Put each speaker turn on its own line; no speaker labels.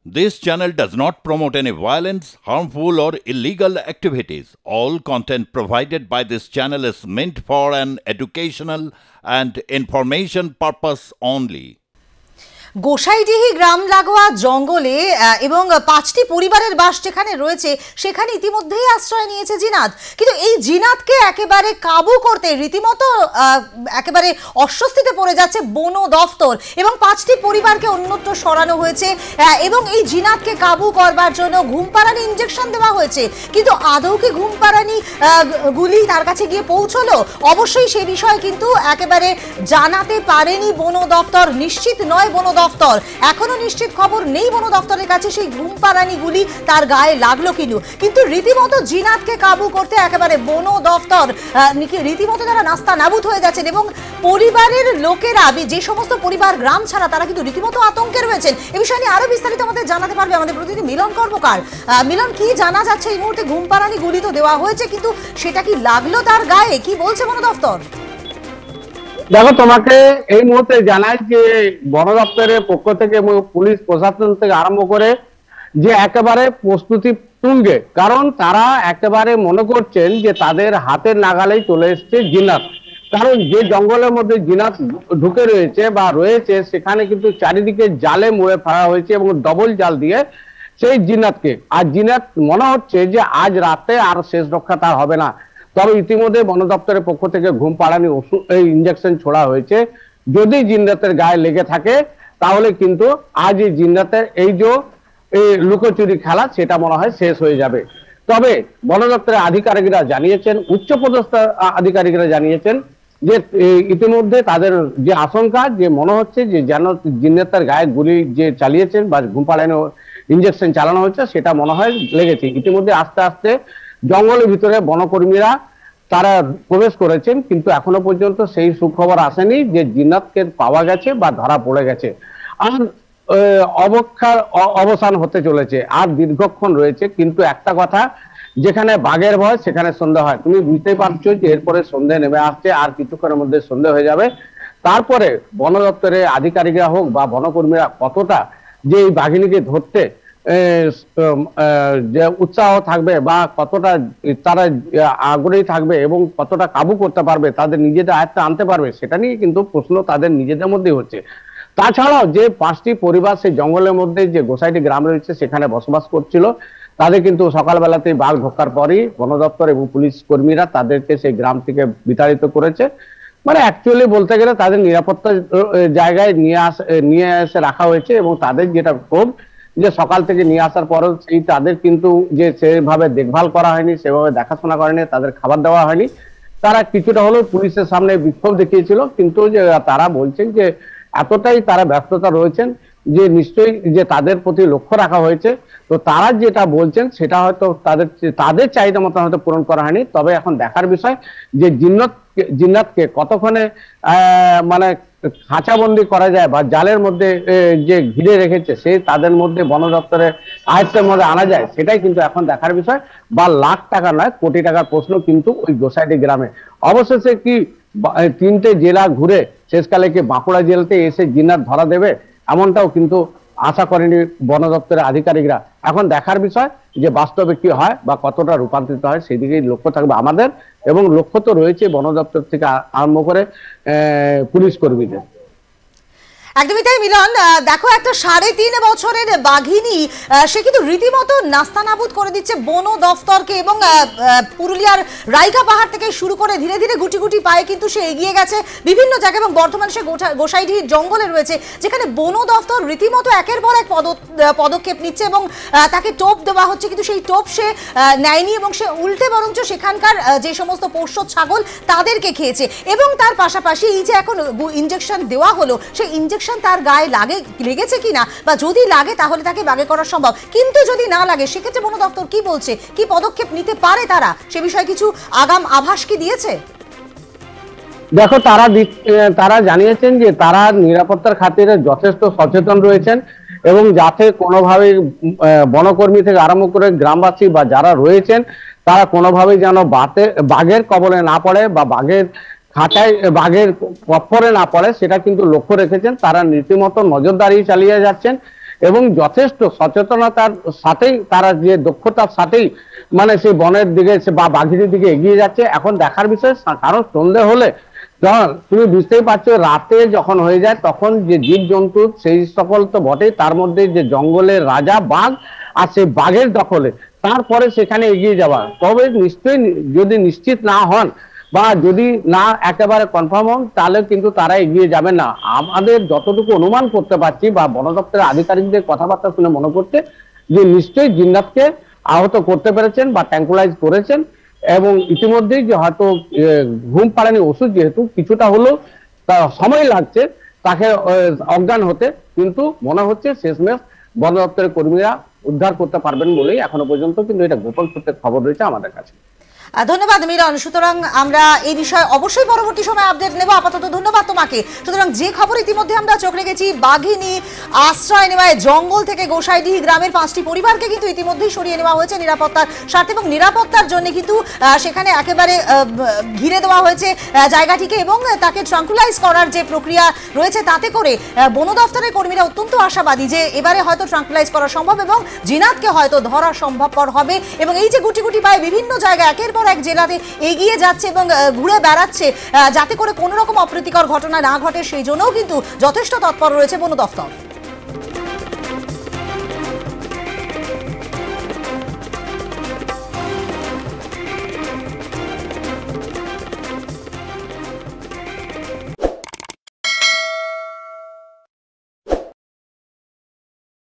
This channel does not promote any violence, harmful, or illegal activities. All content provided by this channel is meant for an educational and information purpose only.
গোসাইডিহি গ্রাম লাগোয়া জঙ্গলে এবং ৫টি পরিবারের বাস যেখানে রয়েছে সেখানে ইতিমধ্যেই আশ্রয় নিয়েছে জিনাত। কিন্তু এই জিনাতকে একেবারে কাবু করতে রীতিমতো একেবারে অস্বস্তিতে পড়ে যাচ্ছে বন দফতর এবং ৫টি পরিবারকে অন্যত্র সরানো হয়েছে এবং এই জিনাতকে কাবু করবার জন্য ঘুমপাড়ানি ইনজেকশন দেওয়া হয়েছে। কিন্তু আদৌ কি ঘুমপাড়ানি গুলি তার কাছে গিয়ে পৌঁছলো? অবশ্যই সে বিষয়ে কিন্তু একেবারে জানাতে পারেনি বন দফতর। নিশ্চিত নয় বন দফতর, এখনো নিশ্চিত খবর নেই বন দফতরের কাছে সেই ঘুমপাড়ানি গুলি তার গায়ে লাগলো কিন্তু রীতিমতো জিনাতকে কাবু করতে একেবারে বন দফতর রীতিমতো তারা নাস্তা নাবুদ হয়ে যাচ্ছেন এবং পরিবারের লোকেরা, যে সমস্ত পরিবার গ্রাম ছাড়া, তারা কিন্তু রীতিমতো আতঙ্কে রয়েছেন। এ বিষয় নিয়ে আরো বিস্তারিত আমাদের জানাতে পারবে আমাদের প্রতিনিধি মিলন কর্মকার। মিলন, কি জানা যাচ্ছে এই মুহূর্তে? ঘুমপাড়ানি গুলি তো দেওয়া হয়েছে, কিন্তু সেটা কি লাগলো তার গায়ে? কি বলছে বন দফতর?
দেখো, তোমাকে এই মুহূর্তে জানাই যে বন দপ্তরের পক্ষ থেকে এবং পুলিশ প্রশাসন থেকে আরম্ভ করে যে একেবারে প্রস্তুতি তুঙ্গে, কারণ তারা একেবারে মনে করছেন যে তাদের হাতের নাগালেই চলে এসছে জিনাত। কারণ যে জঙ্গলের মধ্যে জিনাত ঢুকে রয়েছে বা রয়েছে সেখানে কিন্তু চারিদিকে জালে মুড়ে ফেলা হয়েছে এবং ডবল জাল দিয়ে সেই জিনাতকে, আর জিনাত মনে হচ্ছে যে আজ রাতে আর শেষ রক্ষা তার হবে না। তবে ইতিমধ্যে বন দপ্তরের পক্ষ থেকে ঘুমপাড়ানি ওষুধ ইঞ্জেকশন ছোড়া হয়েছে। যদি জিন্নাতের গায়ে লেগে থাকে তাহলে কিন্তু আজ এই জিন্নাতের এই যে লুকোচুরি খেলা সেটা মনে হয় শেষ হয়ে যাবে। তবে বন দপ্তরের আধিকারিকরা জানিয়েছেন, উচ্চপদস্থ আধিকারিকরা জানিয়েছেন যে ইতিমধ্যে তাদের যে আশঙ্কা, যে মনে হচ্ছে যে যেন জিন্নাতের গায়ে গুলি যে চালিয়েছেন বা ঘুমপাড়ানি ইঞ্জেকশন চালানো হচ্ছে সেটা মনে হয় লেগেছে। ইতিমধ্যে আস্তে আস্তে জঙ্গলের ভিতরে বনকর্মীরা তারা প্রবেশ করেছেন, কিন্তু এখনো পর্যন্ত সেই সুখবর আসেনি যে জিনাতকে পাওয়া গেছে বা ধরা পড়ে গেছে। আর অবক্ষার অবসান হতে চলেছে, আর দীর্ঘক্ষণ রয়েছে। কিন্তু একটা কথা, যেখানে বাঘের ভয় সেখানে সন্ধে হয়। তুমি বুঝতেই পারছো যে এরপরে সন্ধে নেমে আসছে, আর কিছুক্ষণের মধ্যে সন্ধে হয়ে যাবে। তারপরে বন দপ্তরের আধিকারিকরা হোক বা বনকর্মীরা কতটা যে এই বাঘিনীকে ধরতে যে উৎসাহ থাকবে বা কতটা তারা আগ্রহী থাকবে এবং কতটা কাবু করতে পারবে, তাদের নিজেদের আয়ত্তে আনতে পারবে, সেটা নিয়ে কিন্তু প্রশ্ন তাদের নিজেদের মধ্যে হচ্ছে। তাছাড়াও যে 5টি পরিবার সেই জঙ্গলের মধ্যে যে গোসাইটি গ্রাম রয়েছে সেখানে বসবাস করছিল, তাদের কিন্তু সকালবেলাতেই বাঘ ঢোকার পরই বন দপ্তর এবং পুলিশ কর্মীরা তাদেরকে সেই গ্রাম থেকে বিতাড়িত করেছে। মানে অ্যাকচুয়ালি বলতে গেলে তাদের নিরাপত্তা জায়গায় নিয়ে এসে রাখা হয়েছে এবং তাদের যেটা ক্ষোভ যে সকাল থেকে নিয়ে আসার পরও সেই তাদের কিন্তু যে সেভাবে দেখভাল করা হয়নি, সেভাবে দেখাশোনা করেনি, তাদের খাবার দেওয়া হয়নি। তারা কিছুটা হলেও পুলিশের সামনে বিক্ষোভ দেখিয়েছিল, কিন্তু যে তারা বলছেন যে এতটাই তারা ব্যস্ততা রয়েছেন যে নিশ্চয়ই যে তাদের প্রতি লক্ষ্য রাখা হয়েছে। তো তারা যেটা বলছেন সেটা হয়তো তাদের চাহিদা মতো হয়তো পূরণ করা হয়নি। তবে এখন দেখার বিষয় যে জিন্নাতকে কতক্ষণে মানে খাঁচাবন্দি করা যায় বা জালের মধ্যে যে ঘিরে রেখেছে সে তাদের মধ্যে বন দপ্তরের আয়ত্তের মধ্যে আনা যায়, সেটাই কিন্তু এখন দেখার বিষয়। বা লাখ টাকা নয়, কোটি টাকার প্রশ্ন কিন্তু ওই গোসাইটি গ্রামে। অবশেষে কি 3টে জেলা ঘুরে শেষকালে কি বাঁকুড়া জেলাতে এসে জিনাত ধরা দেবে, এমনটাও কিন্তু আশা করেনি বন দপ্তরের আধিকারিকরা। এখন দেখার বিষয় যে বাস্তবে কি হয় বা কতটা রূপান্তরিত হয়, সেদিকেই লক্ষ্য থাকবে আমাদের, এবং লক্ষ্য তো রয়েছে বন দপ্তর থেকে আরম্ভ করে পুলিশ কর্মীদের।
একদমই তাই মিলন। দেখো, একটা 3.5 বছরের বাঘিনী সে কিন্তু রীতিমতো নাস্তানাবুদ করে দিচ্ছে বন দফতরকে এবং পুরুলিয়ার রাইকা পাহাড় থেকে শুরু করে ধীরে ধীরে গুটি গুটি পায়ে কিন্তু সে এগিয়ে গেছে বিভিন্ন জায়গায় এবং বর্তমানে সে গোসাইডিহির জঙ্গলে রয়েছে, যেখানে বন দফতর রীতিমতো একের পর এক পদক্ষেপ নিচ্ছে এবং তাকে টোপ দেওয়া হচ্ছে, কিন্তু সেই টোপ সে নেয়নি এবং সে উল্টে বরঞ্চ সেখানকার যে সমস্ত পোষ্য ছাগল তাদেরকে খেয়েছে। এবং তার পাশাপাশি এই যে এখন ইনজেকশন দেওয়া হলো, সেই ইনজেকশন তার গায়ে লেগেছে কিনা বা যদি লাগে তাহলে তাকে বাগে করা সম্ভব, কিন্তু যদি না লাগে সেক্ষেত্রে বন দপ্তর কি বলছে, কি পদক্ষেপ নিতে পারে তারা, সে বিষয়ে কিছু আগাম আভাস কি দিয়েছে?
দেখো, তারা জানিয়েছেন যে তারা নিরাপত্তার খাতিরে যথেষ্ট সচেতন রয়েছেন এবং যাতে কোনোভাবেই বনকর্মী থেকে আরম্ভ করে গ্রামবাসী বা যারা রয়েছেন তারা কোনোভাবেই যেন বাঘের কবলে না পড়ে বা বাঘের খাঁচায় বাঘের কপ্পরে না পড়ে, সেটা কিন্তু লক্ষ্য রেখেছেন। তারা রীতিমতো নজরদারি চালিয়ে যাচ্ছেন এবং যথেষ্ট সচেতনতার সাথেই তারা যে দক্ষতার সাথেই মানে সেই বনের দিকে বা বাঘিনীর দিকে এগিয়ে যাচ্ছে। এখন দেখার বিষয়, কারণ সন্ধে হলে তুমি বুঝতেই পারছো রাতে যখন হয়ে যায় তখন যে জীবজন্তু সেই সকল তো বটেই, তার মধ্যে যে জঙ্গলের রাজা বাঘ আর সেই বাঘের দখলে তারপরে সেখানে এগিয়ে যাওয়া। তবে নিশ্চয়ই যদি নিশ্চিত না হন বা যদি না একেবারে কনফার্ম হন তাহলে কিন্তু তারা এগিয়ে যাবে না। আমাদের যতটুকু অনুমান করতে পারছি বা বন দপ্তরের আধিকারিকদের কথাবার্তা শুনে মনে করছে যে নিশ্চয়ই জিন্নাতকে আহত করতে পেরেছেন বা ট্যাঙ্কুলাইজ করেছেন, এবং ইতিমধ্যেই যে হয়তো ঘুম পাড়ানি ওষুধ যেহেতু কিছুটা হলেও সময় লাগছে তাকে অজ্ঞান হতে, কিন্তু মনে হচ্ছে শেষমেশ বন দপ্তরের কর্মীরা উদ্ধার করতে পারবেন বলেই এখনো পর্যন্ত কিন্তু এটা গোপন সূত্রে খবর রয়েছে আমাদের কাছে।
ধন্যবাদ মিলন। সুতরাং আমরা এই বিষয়ে অবশ্যই পরবর্তী সময় আপডেট নেব। আপাতত ধন্যবাদ তোমাকে। সুতরাং যে খবর ইতিমধ্যে আমরা চোখ রেখেছি, বাঘিনী আশ্রয় নেওয়ায় জঙ্গল থেকে গোসাইডিহি গ্রামের 5টি পরিবারকে কিন্তু ইতিমধ্যেই সরিয়ে নেওয়া হয়েছে নিরাপত্তার স্বার্থে, এবং নিরাপত্তার জন্য কিন্তু সেখানে একেবারে ঘিরে দেওয়া হয়েছে জায়গাটিকে, এবং তাকে ট্রাঙ্কুলাইজ করার যে প্রক্রিয়া রয়েছে তাতে করে বন দফতরের কর্মীরা অত্যন্ত আশাবাদী যে এবারে হয়তো ট্রাঙ্কুলাইজ করা সম্ভব এবং জিনাতকে হয়তো ধরা সম্ভবপর হবে। এবং এই যে গুটি গুটি পায়ে বিভিন্ন জায়গায় একের পর এক জেলাতে এগিয়ে যাচ্ছে এবং ঘুরে বেড়াচ্ছে যাতে করে কোনো রকম অপ্রীতিকর ঘটনা না ঘটে, সেই জন্যও কিন্তু যথেষ্ট তৎপর রয়েছে বন দফতর।